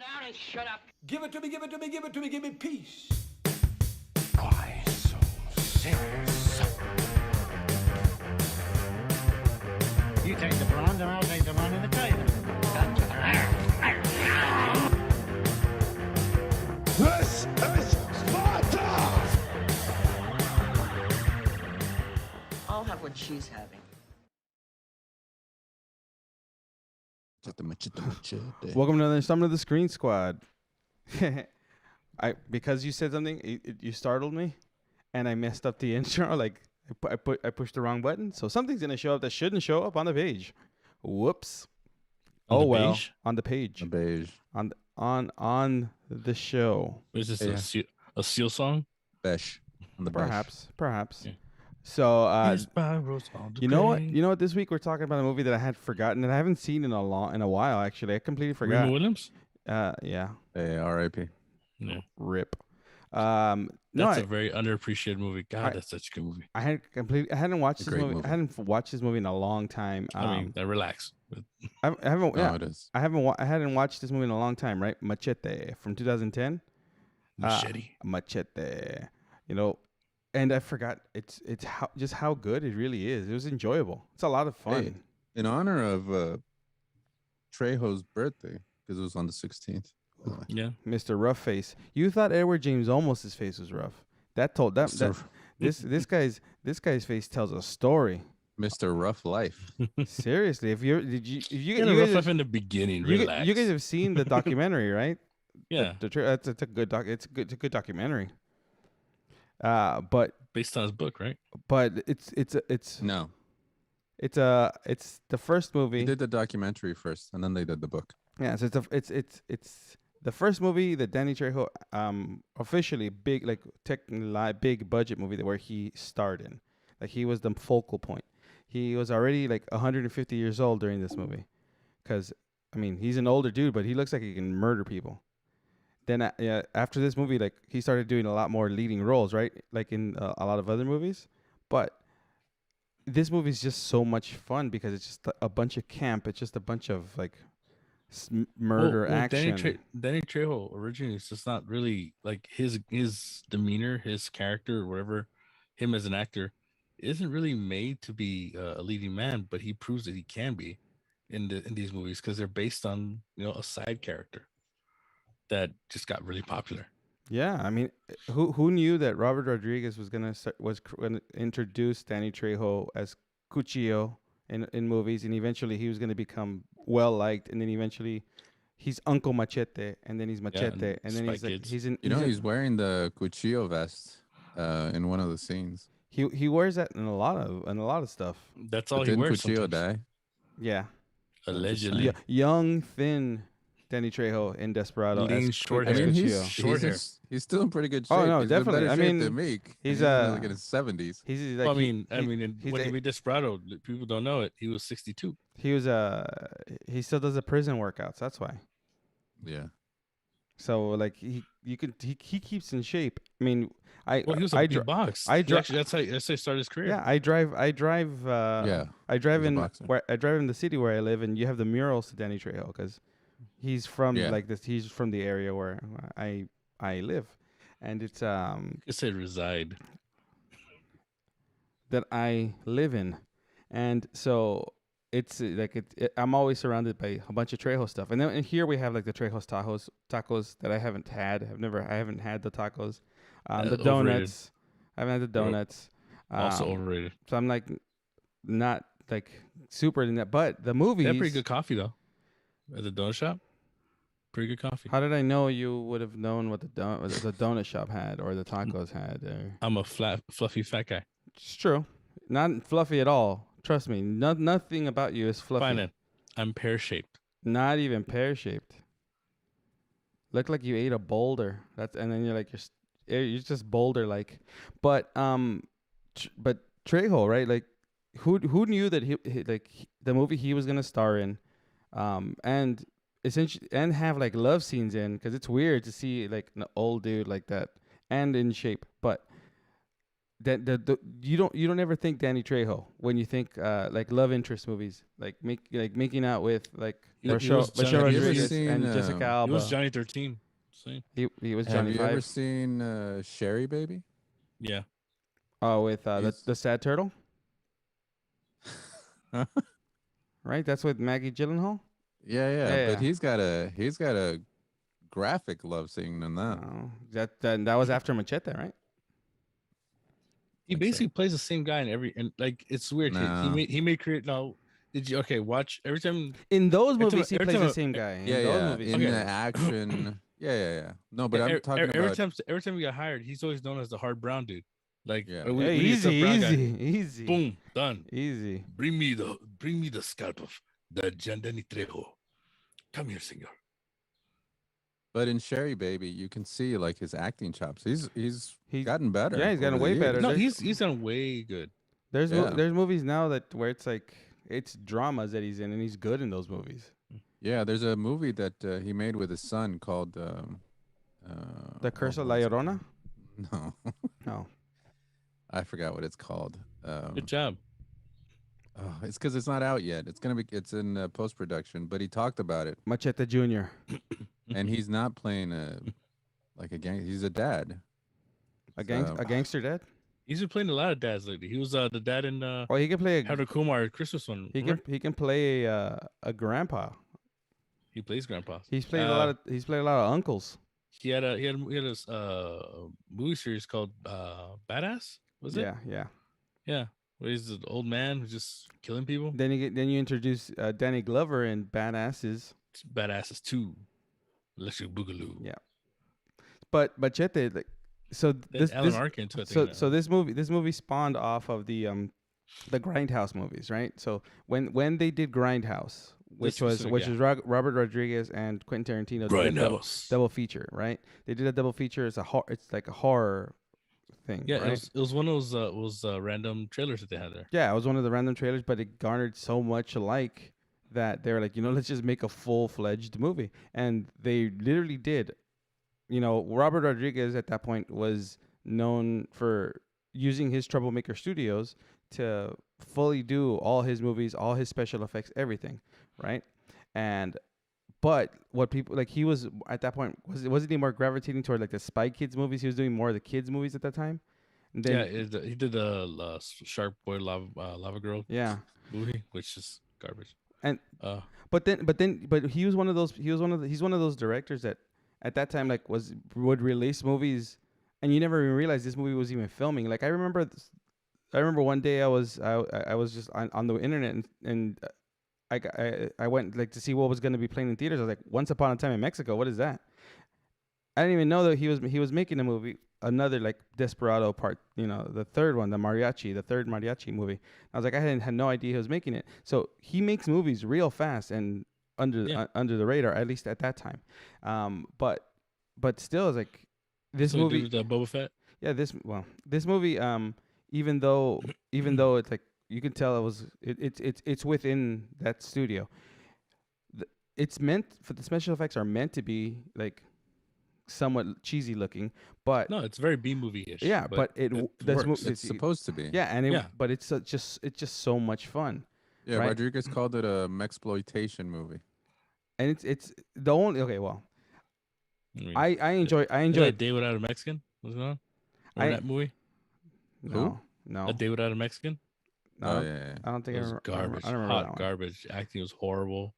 down and shut up. Give it to me, give it to me, give it to me, give me peace. Why so serious? You take the blonde and I'll take the one in the tail. This is Sparta! I'll have what she's having. Machete. Welcome to another installment of the Screen Squad. Because you said something, you startled me, and I messed up the intro. Like I pushed the wrong button, so something's gonna show up that shouldn't show up on the page. Whoops. On the well, beige? on the page, A beige. on the show. Is this Yeah. a seal song? Beige. On the Perhaps. Yeah. So You know what? This week we're talking about a movie that I had forgotten and I haven't seen in a while. Actually, I completely forgot. Remo Williams? Yeah. Hey, R.I.P. Yeah. Rip. That's a very underappreciated movie. God, that's such a good movie. I hadn't watched this great movie. movie. I hadn't watched this movie in a long time. I mean, relax. I haven't. No, Yeah, it is. I hadn't watched this movie in a long time. Right, Machete from 2010. Machete. Machete. You know, and I forgot it's how good it really is. It was enjoyable. It's a lot of fun. Hey, in honor of Trejo's birthday, because it was on the 16th. Yeah. Mr. Rough Face. You thought Edward James Olmos' face was rough. This guy's face tells a story. Mr. Rough Life. Seriously, if you You got a rough life in the beginning. Relax. you guys have seen the documentary, right? Yeah. It's a good it's a good documentary. But Based on his book, right? it's No, it's the first they movie. did the documentary first, and then they did the book. Yeah, so it's the first movie that Danny Trejo officially big big budget movie where he starred in. Like he was the focal point. He was already like 150 years old during this movie, because I mean he's an older dude, but he looks like he can murder people. Then after this movie, like he started doing a lot more leading roles, right? Like in a lot of other movies, but this movie is just so much fun because it's just a bunch of camp. It's just a bunch of like murder action. Danny Trejo originally is just not really like his demeanor, his character, or whatever, him as an actor isn't really made to be a leading man, but he proves that he can be in these movies because they're based on a side character that just got really popular. Yeah, I mean, who knew that Robert Rodriguez was gonna introduce Danny Trejo as Cuchillo in movies, and eventually he was gonna become well liked, and then eventually he's Uncle Machete, and then he's Machete, and then Spy Kids. he's in. He's wearing the Cuchillo vest in one of the scenes. He wears that in a lot of stuff. That's all But he didn't wears. Cuchillo sometimes. die? Yeah, Allegedly. young, thin Danny Trejo in Desperado. Lean, as short I hair. mean, Cuchillo. Short hair. he's still in pretty good shape. Oh, no, He's in definitely. better I shape mean, than me. he's, like in his 70s. He's like Well, I mean, he's when he made Desperado, people don't know it. He was 62. he was he still does the prison workouts. That's why. Yeah. So like he keeps in shape. I mean, Well, he was a big box. I dri- That's how he started his career. yeah, I drive Yeah. I drive He's a in boxer. where I drive in the city where I live, and you have the murals to Danny Trejo because he's from Yeah. like this. He's from the area where I live, and it's It said reside. that I live in, and so it's like I'm always surrounded by a bunch of Trejo stuff, and then and here we have like the Trejo's tacos that I haven't had. I haven't had the tacos, the Overrated. donuts. I haven't had the donuts. Also overrated. So I'm like not like super in that, but the movies. They have pretty good coffee though. At the donut shop, pretty good coffee. How did I know you would have known what the donut shop had or the tacos had? I'm a fluffy fat guy. It's true, not fluffy at all. Trust me, nothing about you is fluffy. Fine then. I'm pear shaped. Not even pear shaped. Look like you ate a boulder. And then you're like you're just boulder like. But but Trejo, right? Like who knew that the movie he was gonna star in, and essentially and have like love scenes in, because it's weird to see like an old dude like that and in shape. But you don't ever think Danny Trejo when you think like love interest movies, like making out with like He was Michelle Johnny. Have you ever Rodriguez seen, and Jessica He Alba. was Johnny 13. See? He was Have Johnny you ever Five. seen Sherry Baby? Yeah. Oh, with He's- the sad turtle, yeah, right? That's with Maggie Gyllenhaal. yeah, but Yeah. he's got a graphic love scene in that. Oh, that was after Machete, right? He Think so. basically plays the same guy in every, and like it's weird. No. He made create no. Did you watch every time? In those Every time- movies, he every plays time the a- same guy. In Yeah, those yeah, movies, in Okay. the action. Yeah. No, but I'm talking every about. time we got hired, he's always known as the hard brown dude. Like Yeah. we Hey, need some brown guy. easy. Boom, done. Easy. Bring me the scalp of the Danny Trejo. Come here, senor. But in Sherry Baby, you can see like his acting chops. He's He- gotten better. yeah, he's gotten over the way better. years. No, There's- he's done way good. There's Yeah. there's movies now that where it's like it's dramas that he's in, and he's good in those movies. Yeah, there's a movie that he made with his son called The Curse of La what's it Llorona. called? No, No, I forgot what it's called. Good job. Oh, it's because it's not out yet. It's in post production, but he talked about it, Machete Junior. and he's not playing like a gang. He's a dad. A So- gangster dad. He's been playing a lot of dads lately. He was the dad in Oh, he can play Harold Kumar Christmas one. remember? he can play a grandpa. He plays grandpa. He's played a lot of uncles. He had a movie series called Badass. Was it? Yeah. Yeah. Where he's an old man who's just killing people. Then you introduce Danny Glover in Badasses. Badasses 2. Electric Boogaloo. Yeah. But Machete, like, so Then Alan this Arkin too, I so think, so this movie spawned off of the Grindhouse movies, right? So when they did Grindhouse, which was specific, yeah. Robert Rodriguez and Quentin Tarantino did a Grindhouse. double feature, right? They did a double feature. It's like a horror thing. Yeah, right? it was one of those random trailers that they had there. Yeah, it was one of the random trailers, but it garnered so much alike that they were like, let's just make a full-fledged movie. And they literally did. Robert Rodriguez at that point was known for using his Troublemaker Studios to fully do all his movies, all his special effects, everything, right? But what people like, he was at that point wasn't he more gravitating toward like the Spy Kids movies? He was doing more of the kids movies at that time. And then, He did the Shark Boy Lava Girl yeah. movie, which is garbage. And Uh, but he was one of those he's one of those directors that at that time like would release movies and you never even realized this movie was even filming. Like I remember one day I was just on the internet and I went like to see what was going to be playing in theaters. I was like, Once Upon a Time in Mexico. What is that? I didn't even know that he was making a movie, another like Desperado part, the third one, the third mariachi movie. I was like, I had no idea he was making it. So he makes movies real fast and under the radar, at least at that time. But still, it's like this so movie. With, Boba Fett. Yeah, this movie. Even though it's like you can tell it's within that studio. It's meant for the special effects are meant to be like somewhat cheesy looking, but No, it's very B movie-ish. yeah, but works. It's supposed to be. yeah, and Yeah. but it's just so much fun, Yeah, right? Rodriguez called it a mexploitation movie. and it's the only okay. Well, mean, I enjoy is that A Day Without a Mexican? Was it on? Remember that movie? no A Day Without a Mexican? no. Oh yeah. I don't think It was garbage. I don't remember that Hot one. garbage. Acting was horrible.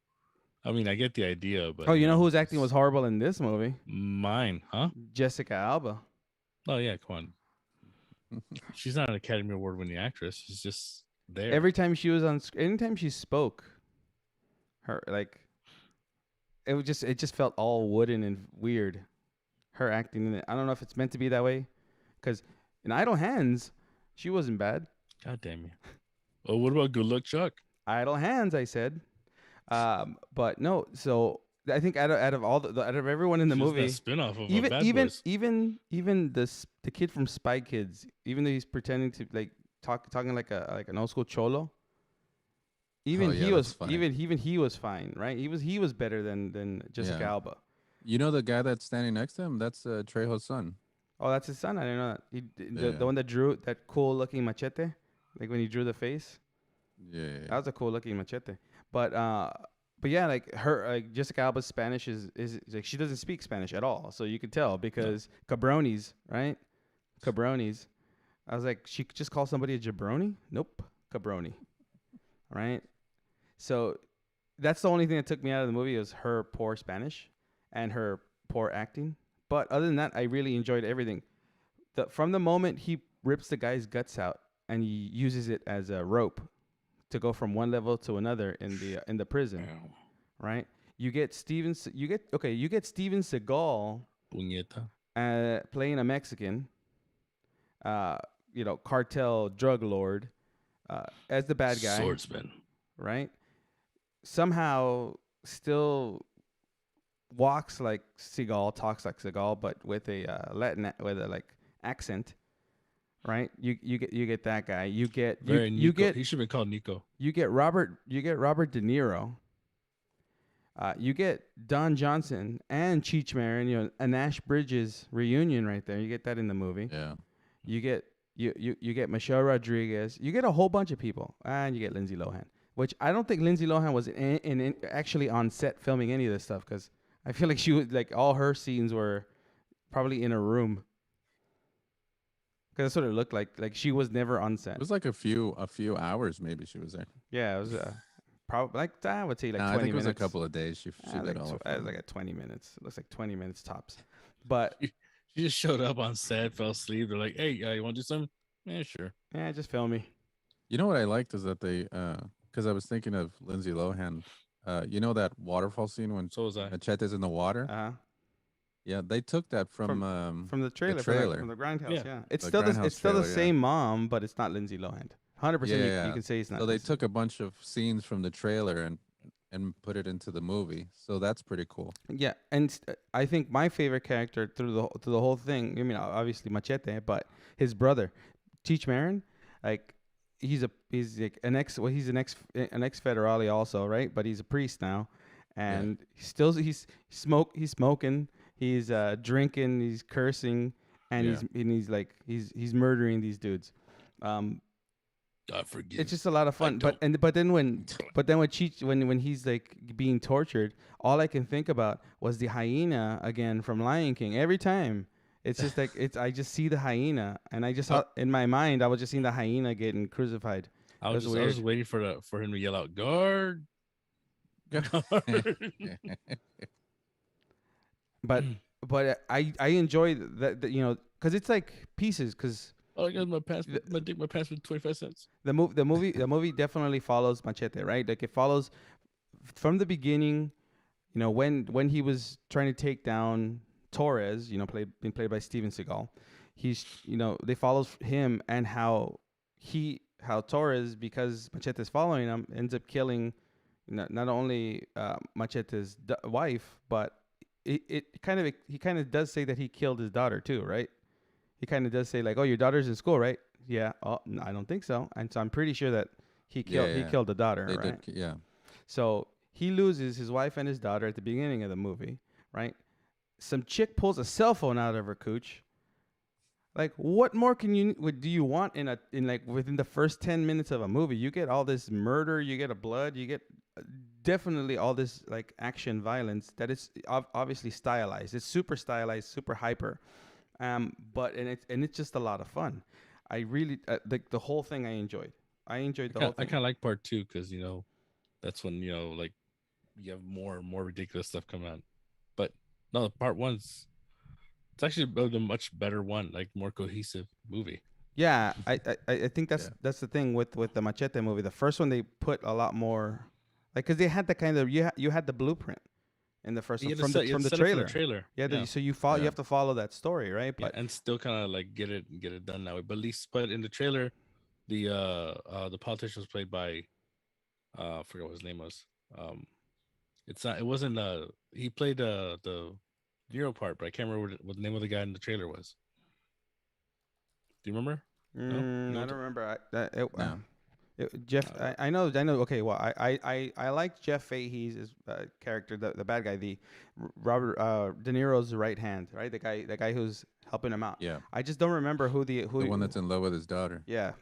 I mean, I get the idea, but Oh, you know whose acting was horrible in this movie? mine, huh? Jessica Alba. Oh yeah, come on. She's not an Academy Award winning actress. She's just there. Every time she was on, anytime she spoke, her like, it just felt all wooden and weird. Her acting in it. I don't know if it's meant to be that way, because in Idle Hands, she wasn't bad. God damn you. Oh, what about Good Luck Chuck? Idle Hands, I said. But no. So I think out of all out of everyone in the She was movie, that spin-off of Bad Boys. even the kid from Spy Kids, even though he's pretending to like talking like an old school cholo. Even Oh, yeah, he was that's funny. even he was fine, right? He was better than Jessica Yeah. Alba. You know the guy that's standing next to him? That's Trejo's son. Oh, that's his son. I didn't know that. The Yeah. one that drew that cool looking machete, like when he drew the face. Yeah. That was a cool looking machete. But yeah, like her, like Jessica Alba's Spanish is like she doesn't speak Spanish at all, so you could tell because cabronis, right? Cabronis. I was like, she could just call somebody a jabroni? Nope, cabroni, right? So that's the only thing that took me out of the movie was her poor Spanish and her poor acting. But other than that, I really enjoyed everything. From the moment he rips the guy's guts out and he uses it as a rope to go from one level to another in the prison, right? You get Steven Seagal Puñeta. playing a Mexican, cartel drug lord as the bad guy, Swordsman. right? Somehow still walks like Seagal, talks like Seagal, but with a Latin with a like accent, right? You get that guy. You get He should have been called Nico. You get Robert De Niro. You get Don Johnson and Cheech Marin, a Nash Bridges reunion right there. You get that in the movie. Yeah. You get you get Michelle Rodriguez. You get a whole bunch of people, and you get Lindsay Lohan. Which I don't think Lindsay Lohan was in actually on set filming any of this stuff because I feel like she was like all her scenes were probably in a room. Because that's what it looked like. Like she was never on set. It was like a few hours maybe she was there. Yeah, it was probably like I would say like 20 I think minutes. it was a couple of days. She did like all. It was like at 20 minutes. It looks like 20 minutes tops. But She just showed up on set, fell asleep. They're like, "Hey, you want to do something?" Yeah, sure. yeah, just film me. You know what I liked is that they, because I was thinking of Lindsay Lohan. You know that waterfall scene when So was I. Machete's in the water? Uh-huh. Yeah, they took that from the trailer, from the Grindhouse. Yeah. Yeah, it's The still Grindhouse it's still the trailer, yeah. same mom, but it's not Lindsay Lohan. 100%. Yeah. You can say it's not. So they Lindsay. took a bunch of scenes from the trailer and put it into the movie. So that's pretty cool. Yeah, and I think my favorite character through the whole thing. I mean, obviously Machete, but his brother, Cheech Marin, like he's like an ex federale also, right? But he's a priest now, and he's smoking, he's drinking, he's cursing, and he's murdering these dudes. God forgive. It's just a lot of fun. But then when Cheech when he's like being tortured, all I can think about was the hyena again from Lion King. Every time it's just like I just see the hyena, and I just in my mind I was just seeing the hyena getting crucified. I was waiting for him to yell out, "Guard!" But I enjoy that because it's like pieces because. Oh, I got my pass with 25 cents. The movie definitely follows Machete, right? Like it follows from the beginning, when he was trying to take down Torres, being played by Steven Seagal. He's, they follow him and how Torres, because Machete's following him, ends up killing not only Machete's wife, but he kind of does say that he killed his daughter too, right? He kind of does say like, "Oh, your daughter's in school, right?" Yeah. Oh, no, I don't think so. And so I'm pretty sure that he killed the daughter, They right? did, yeah. So he loses his wife and his daughter at the beginning of the movie, right? Some chick pulls a cell phone out of her cooch. Like, what more do you want within the first 10 minutes of a movie? You get all this murder, you get blood, you get definitely all this like action violence that is obviously stylized. It's super stylized, super hyper. But it's just a lot of fun. I really the whole thing. I enjoyed the whole thing. I kind of like part 2 because that's when like you have more ridiculous stuff come out. But no, part 1's it's actually a much better one, like more cohesive movie. Yeah, I think that's the thing with the Machete movie. The first one they put a lot more, like because they had the kind of you had the blueprint. In the first one, from the trailer. Yeah. So you follow. You have to follow that story, right? But and still kind of like get it done that way. But at least, in the trailer, the politician was played by, I forgot what his name was. It wasn't. He played the Nero part, but I can't remember what the name of the guy in the trailer was. Do you remember? I don't remember. Jeff, I know. Okay, well, I like Jeff Fahey's character, the bad guy, the Robert De Niro's right hand, right? The guy who's helping him out. Yeah, I just don't remember who the one that's in love with his daughter. Yeah,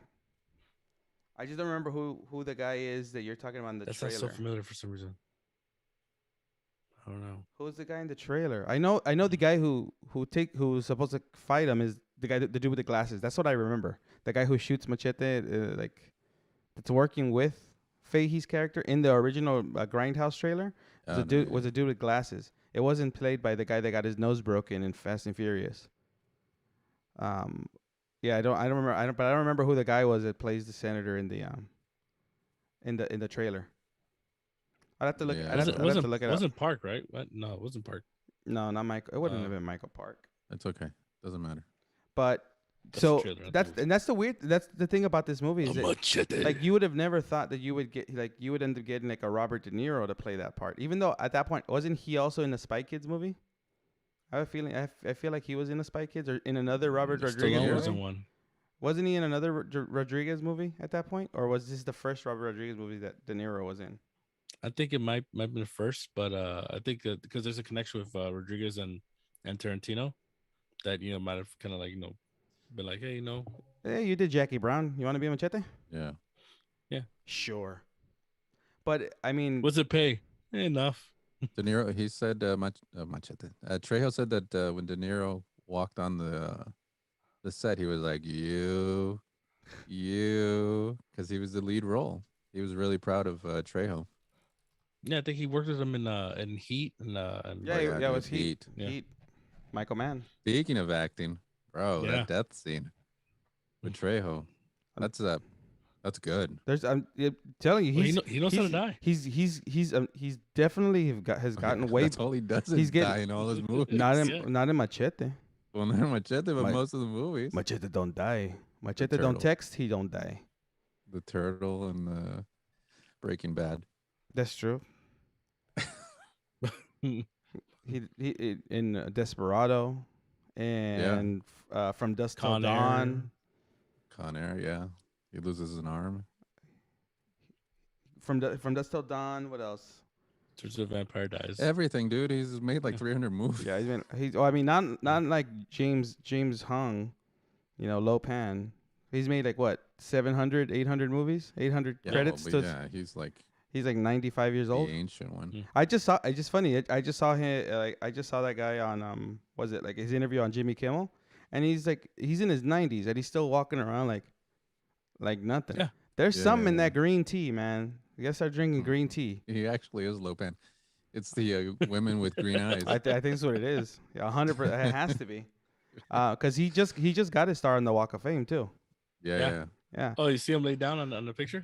I just don't remember who the guy is that you're talking about in the That trailer. sounds so familiar for some reason. I don't know. Who's the guy in the trailer? I know the guy who's supposed to fight him is the guy the dude with the glasses. That's what I remember. The guy who shoots Machete, that's working with Fahey's character in the original Grindhouse trailer. Was a dude with glasses. It wasn't played by the guy that got his nose broken in Fast and Furious. Yeah, I don't remember. But I don't remember who the guy was that plays the senator in the trailer. I'd have to look. Yeah. I'd have to look it up. Wasn't Park, right? What? No, it wasn't Park. No, not Michael. It wouldn't have been Michael Park. It's okay. Doesn't matter. But That's so the trailer, not the that's movie. and that's the weird. That's the thing about this movie is that, Machete. like, you would have never thought that you would end up getting like a Robert De Niro to play that part. Even though at that point, wasn't he also in the Spy Kids movie? I have a feeling. I feel like he was in the Spy Kids or in another Robert Rodriguez Stallone movie. was in one. Wasn't he in another Rodriguez movie at that point, or was this the first Robert Rodriguez movie that De Niro was in? I think it might be the first, but I think that because there's a connection with Rodriguez and Tarantino, that might have kind of been like, hey, Hey, you did Jackie Brown. You want to be a Machete? Yeah. Sure. But I mean, what's it pay? Enough. De Niro, he said, Machete. Trejo said that when De Niro walked on the set, he was like, you, because he was the lead role. He was really proud of Trejo. Yeah, I think he worked with him in Heat and yeah, it was Heat. Yeah. Heat. Michael Mann. Speaking of acting, bro, Yeah. that death scene with Trejo, that's good. I'm telling you, Well, he knows how to die. He's definitely has gotten way. That's all he does is he's getting- die in all his movies. Not in Yeah. not in Machete. Well, not Machete, but Ma- most of the movies. Machete don't die. Machete don't turtle. text. He don't die. The Turtle and the Breaking Bad. That's true. He in Desperado, and From Dusk Till Con Air. Dawn. Con Air, yeah. He loses an arm. From Dusk Till Dawn. What else? Search of the Vampire Dies. Everything, dude. He's made like Yeah. 300 movies. Yeah, I mean, not like James Hung, Lopan. He's made like what 700, 800 movies, 800 Yeah, credits. but To, yeah, he's like He's like 95 years the old. ancient one. Mm. I just saw him. I just saw that guy on was it like his interview on Jimmy Kimmel, and he's in his 90s and he's still walking around like nothing. Yeah. There's Yeah, something yeah, in yeah. that green tea, man. You gotta start drinking green tea. He actually is Lopan. It's the women with green eyes. I think that's what it is. Yeah, 100%. It has to be. Cause he just got his star on the Walk of Fame too. Yeah, Yeah. yeah. Yeah, Oh, you see him lay down on the picture?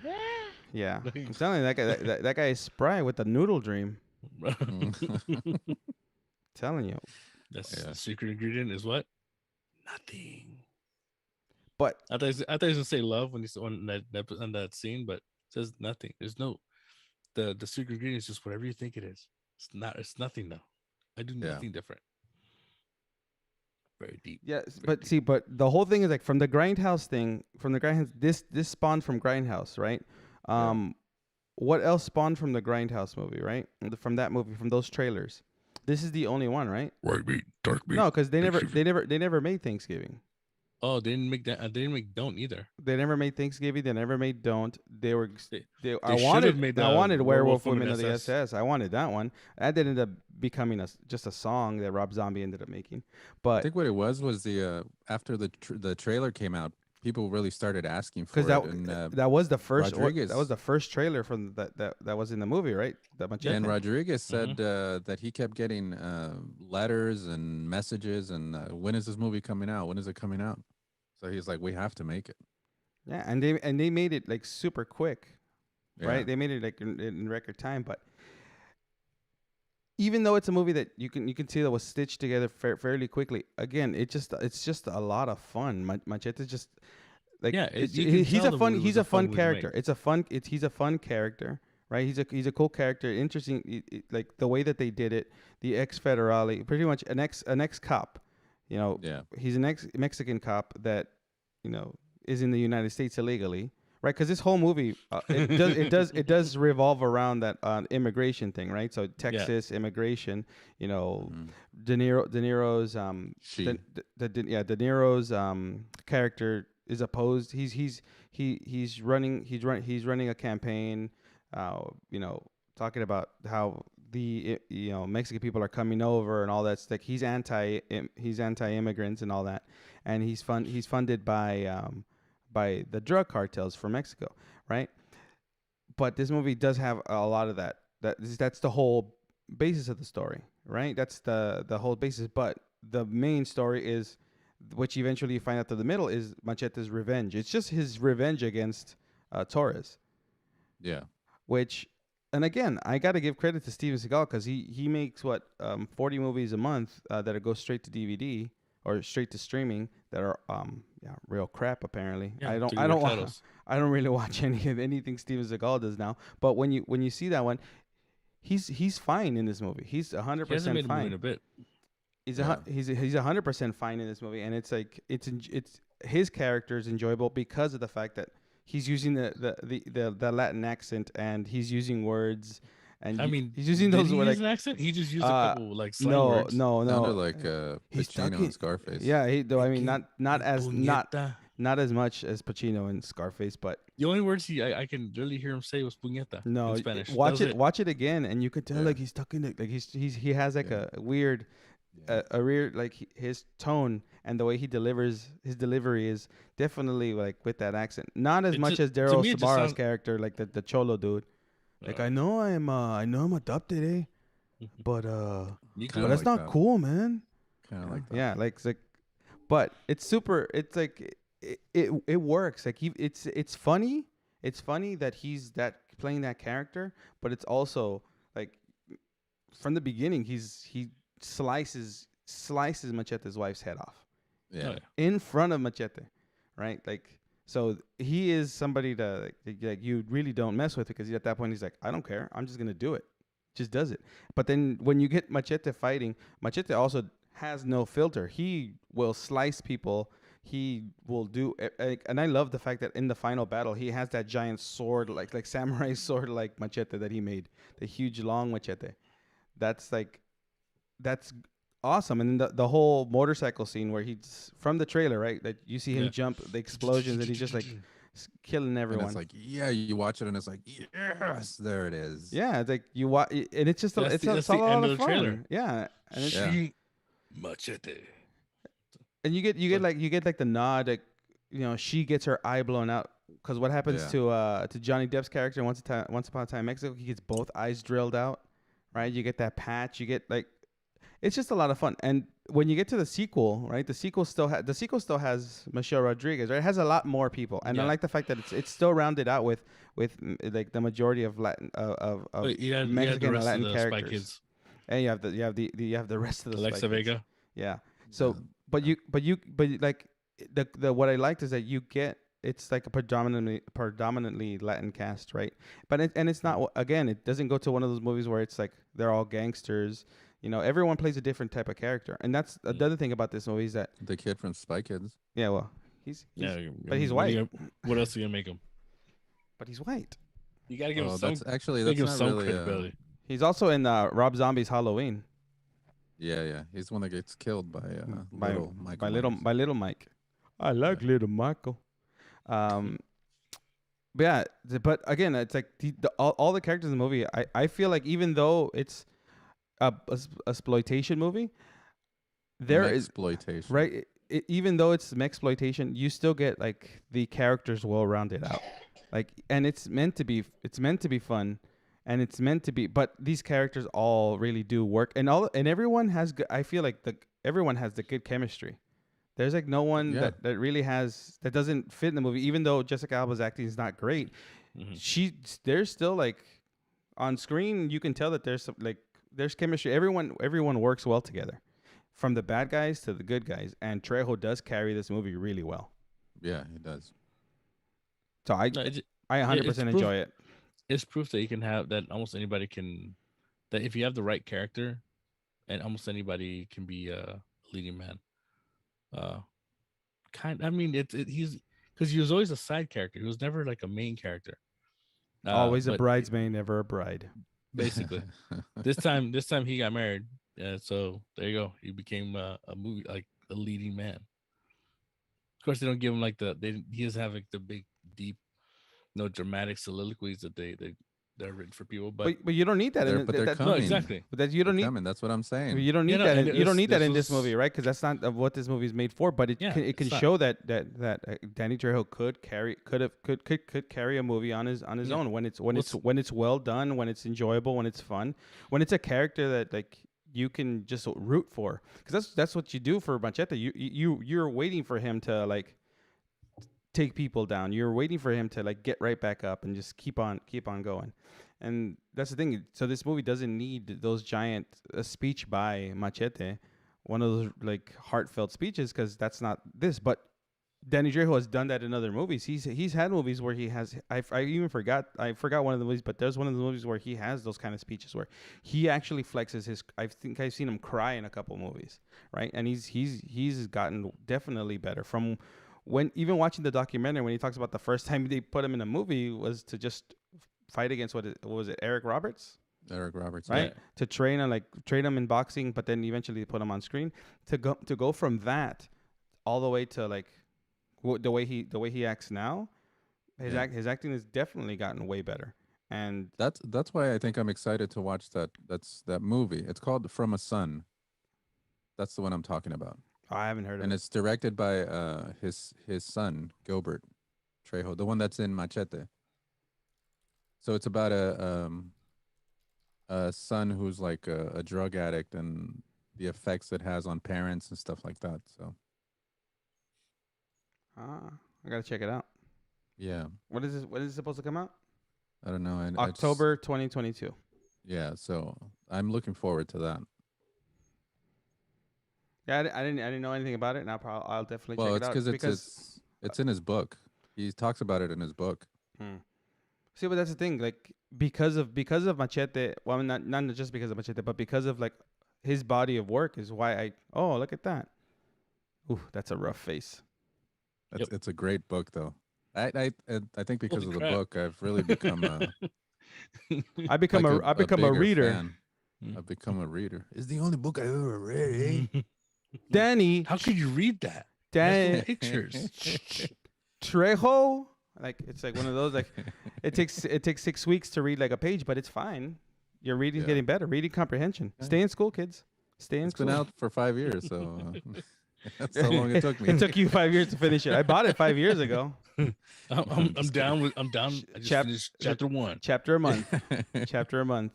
yeah. I'm telling you, that guy is spry with the noodle dream. Mm. That's Telling you. Yeah. the secret ingredient is what? Nothing. But I thought he was gonna say love when he's on that scene, but it says nothing. There's no the secret ingredient is just whatever you think it is. It's nothing though. I do Yeah. nothing different. Very deep. yes, but see, but the whole thing is like from the Grindhouse thing, this spawned from Grindhouse, right? What else spawned from the Grindhouse movie, right? From that movie, from those trailers. This is the only one, right? White meat, dark meat. No, because they never made Thanksgiving. Oh, they didn't make that. They didn't make Don't either. They never made Thanksgiving. They never made Don't. They were. They I should wanted. have made I the wanted Werewolf Women Women of the SS. SS. I wanted that one. That did end up becoming just a song that Rob Zombie ended up making. I But think what it was the after the trailer came out, people really started asking for because it. that was the first. Rodriguez- That was the first trailer from that was in the movie, right? That Machete. And Rodriguez said that he kept getting letters and messages and when is this movie coming out? When is it coming out? So he's like, we have to make it. Yeah, and they made it like super quick, Yeah. right? They made it like in record time. But even though it's a movie that you can see that was stitched together fairly quickly, again, it's just a lot of fun. Machete's just like Yeah, he's a fun character. He's a fun character, right? He's a cool character. Interesting, like the way that they did it. The ex federale, pretty much an ex cop. Yeah. He's an ex Mexican cop that is in the United States illegally, right? Because this whole movie, it does revolve around that immigration thing, right? So Texas immigration, you know, Mhm. De Niro's She. De Niro's character is opposed. He's running a campaign, you know, talking about how Mexican people are coming over and all that. Like he's anti-immigrants and all that, and he's funded by the drug cartels for Mexico, right? But this movie does have a lot of that. That's the whole basis of the story, right? That's the whole basis. But the main story is, which eventually you find out to the middle, is Machete's revenge. It's just his revenge against Torres, Yeah. which, and again, I got to give credit to Steven Seagal because he makes 40 movies a month that go straight to DVD or straight to streaming that are real crap apparently. Yeah, I don't really watch anything Steven Seagal does now. But when you see that one, he's fine in this movie. He's 100% He hasn't made a movie in fine. a bit. He's Yeah. he's 100% fine in this movie, and it's like it's his character is enjoyable because of the fact that he's using the Latin accent and he's using words, and I mean, he's using did those he words use like an accent? He just used a couple like slang no words. no Sounded no. like He's Pacino talking- and Scarface. Yeah, I mean not as Puñeta. not as much as Pacino and Scarface, but The only words I can literally hear him say was puñeta no, in Spanish. watch That was it watch it again, and you could tell Yeah. like he's talking like he has like Yeah. a weird. Yeah. A weird his tone and the way he delivers his delivery is definitely like with that accent. Not as It much ju- as to Daryl me, it just Sabara's sounds- character, like the cholo dude. Like I know I'm adopted, but You Kinda that's like not that. cool, man. Kind of like that. Yeah, like it's like, but it's super. It's like it works. Like it's funny. It's funny that he's playing that character, but it's also like from the beginning he slices Machete's wife's head off Yeah. in front of Machete, right? Like, so he is somebody to like you really don't mess with because at that point he's like, I don't care, I'm just gonna do it, just does it. But then when you get Machete fighting, Machete also has no filter. He will slice people. He will do, and I love the fact that in the final battle he has that giant sword, like samurai sword, like Machete that he made, the huge long Machete. That's awesome. And then the whole motorcycle scene where he's from the trailer, right? That you see him Yeah. jump the explosions and he's just like killing And everyone. it's like, yeah, you watch it and it's like, yes, there it is. Yeah, it's like you watch, and it's just That's it's the- a that's lot the end of of the fun. trailer. Yeah, and it's, Yeah. She- Machete. and you get like the nod, like she gets her eye blown out because what happens to Johnny Depp's character in Once Upon a Time in Mexico, he gets both eyes drilled out, right? You get that patch, you get like, it's just a lot of fun. And when you get to the sequel, right? The sequel still has Michelle Rodriguez, right? It has a lot more people, and I Yeah. like the fact that it's still rounded out with like the majority of Latin of Wait, you had the Mexican and rest Latin of the Spy characters. Kids. And you have the rest of the Spy Alexa Kids. Vega. Yeah. So, Yeah. but like the what I liked is that you get, it's like a predominantly Latin cast, right? But it's not, again, it doesn't go to one of those movies where it's like they're all gangsters. Everyone plays a different type of character, and that's the other thing about this movie is that The kid from Spy Kids. yeah, well, he's Yeah, but he's what are white. you gonna- What else are you gonna make him? but he's white. You gotta give him Oh, some. that's actually Give him not some really. credibility. He's also in Rob Zombie's Halloween Yeah. He's the one that gets killed by by little Michael little Myers. Mike. I like little Michael. But yeah, but again, it's like all the characters in the movie. I feel like even though it's a exploitation movie, there is exploitation. right. Even though it's exploitation, you still get like the characters well rounded out. Like, and it's meant to be fun, and it's meant to be. But these characters all really do work, and everyone has. I feel like everyone has the good chemistry. There's like no one Yeah. that really has, that doesn't fit in the movie. Even though Jessica Alba's acting is not great, there's still like on screen you can tell that there's chemistry. Everyone works well together, from the bad guys to the good guys, and Trejo does carry this movie really well. Yeah, he does. So I No, I 100% it's proof- enjoy it. It's proof that you can have that. Almost anybody can. That if you have the right character, and almost anybody can be a leading man. I mean, he's because he was always a side character. He was never like a main character. Always a But bridesmaid, never a bride. basically, this time he got married. Yeah, so there you go. He became a movie like a leading man. Of course, they don't give him like he doesn't have like the big, deep, no dramatic soliloquies that they're written for people. But But you don't need that. But they're that, coming. no, exactly. But that you don't They're need. coming. That's what I'm saying. You don't need no, that. and You don't need that this in this was- movie, right? Because that's not what this movie is made for. But it Yeah, can it's not. show that Danny Trejo could carry a movie on his Yeah. own when it's well done, when it's enjoyable, when it's fun, when it's a character that like you can just root for. Because that's what you do for Machete. You're waiting for him to like take people down. You're waiting for him to like get right back up and just keep on going. And that's the thing. So this movie doesn't need those giant speech by Machete, one of those like heartfelt speeches, because that's not this. But Danny Trejo has done that in other movies. He's had movies where he has. I forgot one of the movies, but there's one of the movies where he has those kind of speeches where he actually flexes his. I think I've seen him cry in a couple movies, right? And he's gotten definitely better from when even watching the documentary when he talks about the first time they put him in a movie was to just fight against what was it, Eric Roberts? Eric Roberts, Right? Yeah. To train him in boxing, but then eventually put him on screen. To go from that all the way to like the way he acts now, his Yeah. his acting has definitely gotten way better. And That's why I think I'm excited to watch that movie. It's called From a Son. That's the one I'm talking about, I haven't heard of and it. it's directed by his son Gilbert Trejo, the one that's in Machete. So it's about a son who's like a drug addict and the effects it has on parents and stuff like that. So I gotta check it out. yeah, What is this? When is it supposed to come out? I don't know. I just- October 2022. yeah, so I'm looking forward to that. Yeah, I didn't know anything about it, and I'll definitely Well, check it's it out because it's in his book. He talks about it in his book. See, but that's the thing. Like because of Machete. Well, not just because of Machete, but because of like his body of work is why I. Oh, look at that. Ooh, that's a rough face. It's a great book, though. I think because Holy of the crap. book, I've really become a I become like I become a bigger reader. fan. I've become a reader. It's the only book I've ever read. Eh? Danny, How could you read that? Dan Pictures. Trejo. Like it's like one of those like it takes 6 weeks to read like a page, but it's fine. Your reading's Yeah. getting better. Reading comprehension. Stay in school, kids. Stay in It's school. been out for 5 years, so that's how long it took me. It took you 5 years to finish it. I bought it 5 years ago. I'm down. I just Chap- finished chapter 1. Chapter a month. Chapter a month.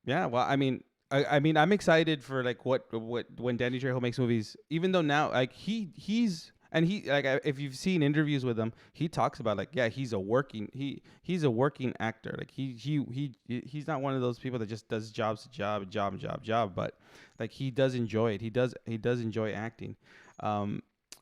Yeah, well, I mean, I'm excited for like what when Danny Trejo makes movies. Even though now, like he's like if you've seen interviews with him, he talks about like he's a working actor. Like he's not one of those people that just does job, but like he does enjoy it. He does enjoy acting.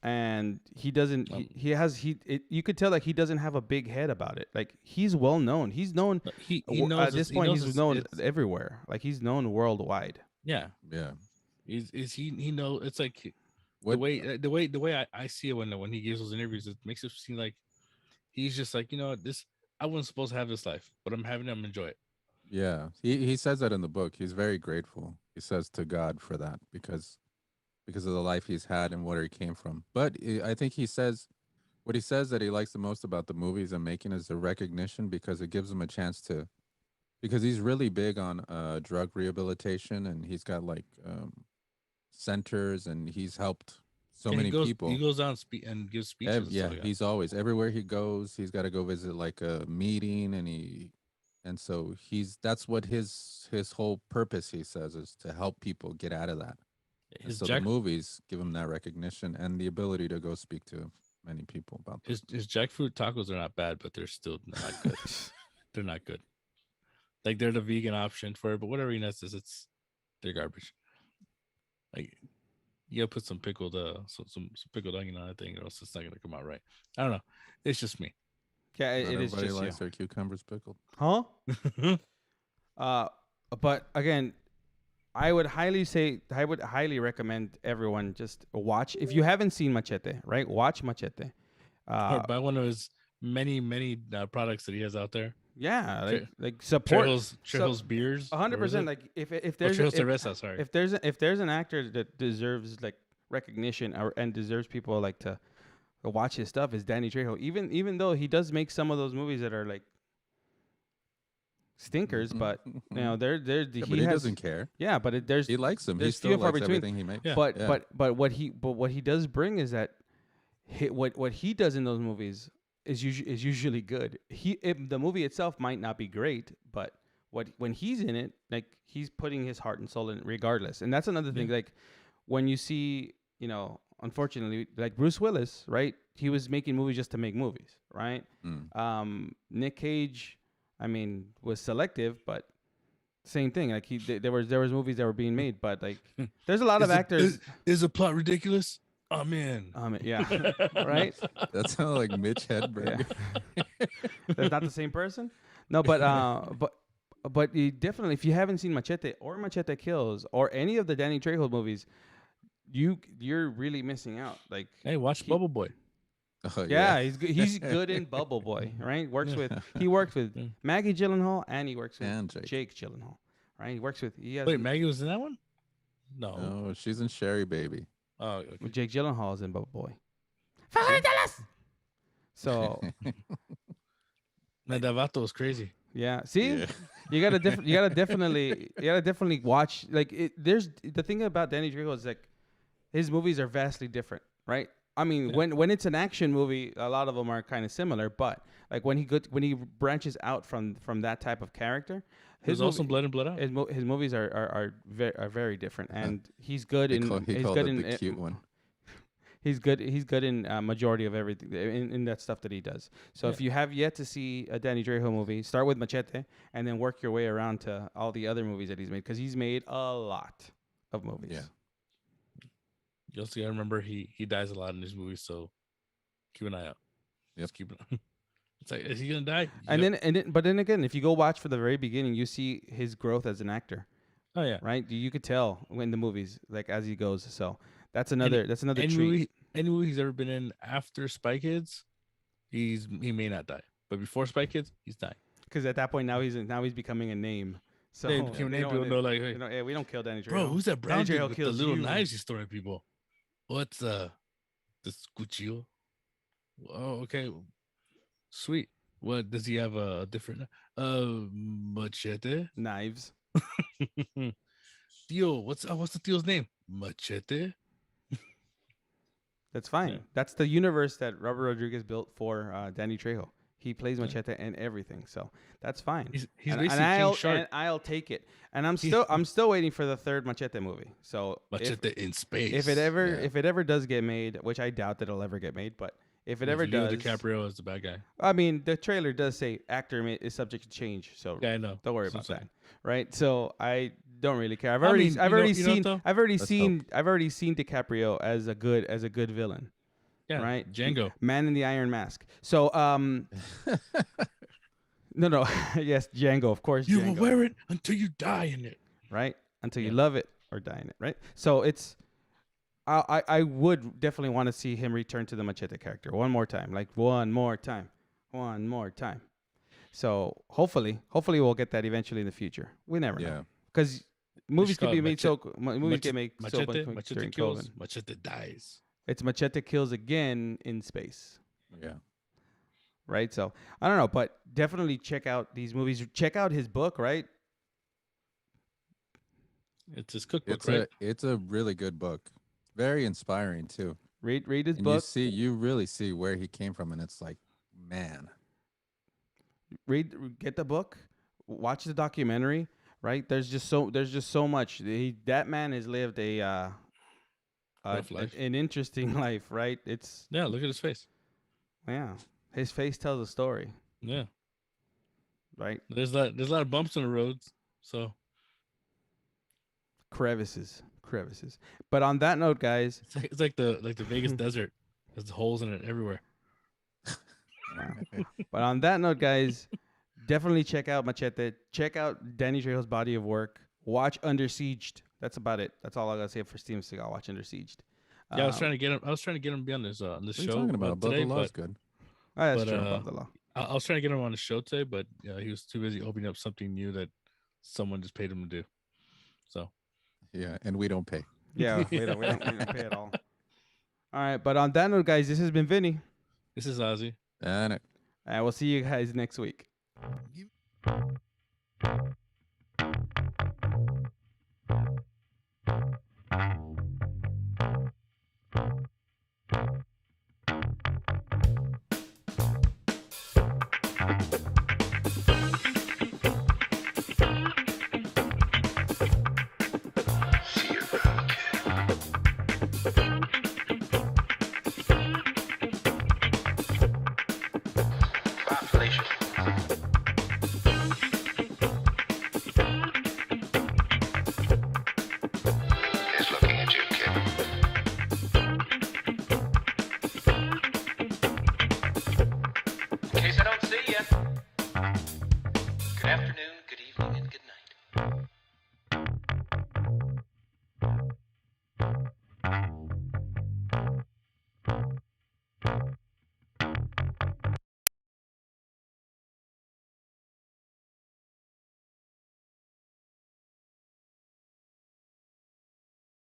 And he doesn't. You could tell like he doesn't have a big head about it. Like he's well known. He's known He knows at this he point. knows He's it's- known it's- everywhere. Like he's known worldwide. Yeah. Yeah. He know it's like What- the way I see it when he gives those interviews, it makes it seem like he's just like, this I wasn't supposed to have this life, but I'm having them enjoy it. Yeah. He says that in the book. He's very grateful. He says to God for that because of the life he's had and where he came from. But I think he says what he says that he likes the most about the movies I'm making is the recognition because it gives him a chance to, because he's really big on drug rehabilitation and he's got like centers and he's helped so Yeah, many people. He goes out and gives speeches. and Yeah, stuff like that. he's always everywhere he goes. He's got to go visit like a meeting, and so that's what his whole purpose he says is to help people get out of that. And his so jack, the movies give him that recognition and the ability to go speak to many people about this. his jackfruit tacos are not bad, but they're still not good. They're not good. Like they're the vegan option for it, but whatever he knows is they're garbage. Like you gotta put some pickled some pickled onion on that thing, or else it's not gonna come out right. I don't know. It's just me. Yeah, Not it is everybody just you. likes their cucumbers pickled. Huh? But again, I would highly recommend everyone just watch. If you haven't seen Machete, right? Watch Machete. Or buy one of his many products that he has out there. Yeah, Tre- like support Trejo's beers. 100%. Like if Oh, there's Trejo's cerveza, sorry. if there's an actor that deserves like recognition and deserves people like to watch his stuff, is Danny Trejo. Even though he does make some of those movies that are like stinkers, but you know But he doesn't care. Yeah, but there's He likes them. He there's still few and far likes between. everything he makes. Yeah. But what he does bring is that what he does in those movies is usually good. The movie itself might not be great, but when he's in it, like he's putting his heart and soul in it regardless. And that's another thing. Like when you see, you know, unfortunately, like Bruce Willis, right? He was making movies just to make movies, right? Nick Cage, I mean, was selective, but same thing. Like there was movies that were being made, but like there's a lot of actors. Is the plot ridiculous? I'm in. Yeah, right. That sounds like Mitch Hedberg. That's not the same person. No, but you definitely, if you haven't seen Machete or Machete Kills or any of the Danny Trejo movies, you're really missing out. Like, Hey, watch Bubble Boy. Oh, yeah, he's good in Bubble Boy, right? He works with Maggie Gyllenhaal and he works with And Jake Gyllenhaal, right? He works with Wait, Maggie was in that one? No. No, she's in Sherry Baby. Oh, okay. Jake Gyllenhaal is in Bubble Boy. So Man, that vato was crazy. yeah, see, Yeah. you gotta definitely watch. Like, there's the thing about Danny Trejo is like his movies are vastly different, right? I mean, when it's an action movie, a lot of them are kind of similar, but like when he branches out from that type of character, There's also Blood and Blood Out. his movies are very different, and he's good in He called it the cute one. He's good in majority of everything in that stuff that he does. So if you have yet to see a Danny Trejo movie, start with Machete and then work your way around to all the other movies that he's made, because he's made a lot of movies. Yeah. You also gotta remember he dies a lot in these movies, so keep an eye out. Yep. Just keep it. It's like, is he gonna die? But then again, if you go watch for the very beginning, you see his growth as an actor. Oh yeah. Right? You could tell in the movies, like as he goes. So that's another treat. Any movie he's ever been in after Spy Kids, he may not die, but before Spy Kids, he's dying. Because at that point now he's becoming a name. So Yeah, he became a name, people know, like, hey, we don't kill Danny Trejo. Bro, who's that brown Danny dude Trejo with the kills little you. knives he's throwing at people? What's this cuchillo? Oh, okay, sweet. What does he have a different machete? Knives. Tío, what's the tío's name? Machete. That's fine. Yeah. That's the universe that Robert Rodriguez built for Danny Trejo. He plays Machete and everything, so that's fine. He's and basically King Shark. and I'll take it. And I'm still waiting for the third Machete movie. So Machete in space. if it ever does get made, which I doubt that it'll ever get made, but if it ever does, DiCaprio is the bad guy. I mean, the trailer does say actor is subject to change, so Yeah, I know. don't worry That's about what I'm that, right? So I don't really care. I've I already mean, you know I've already Let's seen DiCaprio as a good villain. Yeah, Right? Django. Man in the Iron Mask. So no, yes, Django, of course. You Django, will wear it until you die in it. right? Until you love it or die in it, right? So it's I would definitely want to see him return to the Machete character one more time. So hopefully we'll get that eventually in the future. We never know. Yeah. Because movies call can be it made movies get made so Machete, much Machete during kills, COVID. Machete dies. It's Machete kills again in space. Yeah. Right? So I don't know, but definitely check out these movies. Check out his book, right? It's his cookbook, It's right? it's a really good book. Very inspiring too. Read his And book. you really see where he came from, and it's like, man. Get the book, watch the documentary, right? There's just so much. That man has lived Rough life. an interesting life, right? It's Yeah, look at his face. his face tells a story, Yeah, right? there's a lot of bumps on the roads. So Crevices. But on that note, guys, it's like the Vegas desert. There's holes in it everywhere. but on that note, guys, definitely check out Machete. Check out Danny Trejo's body of work. Watch Under Siege That's about it. That's all I gotta say for Steven Seagal watching Under Sieged. Yeah, I was trying to get him. I was trying to get him to be on this What are you show talking about? Above today, the law is but good. that's but, true. Above the law. I was trying to get him on the show today, but he was too busy opening up something new that someone just paid him to do. So Yeah, and we don't pay. Yeah, we don't pay at all. All right, but on that note, guys, this has been Vinny, this is Ozzy. And and we'll see you guys next week. You-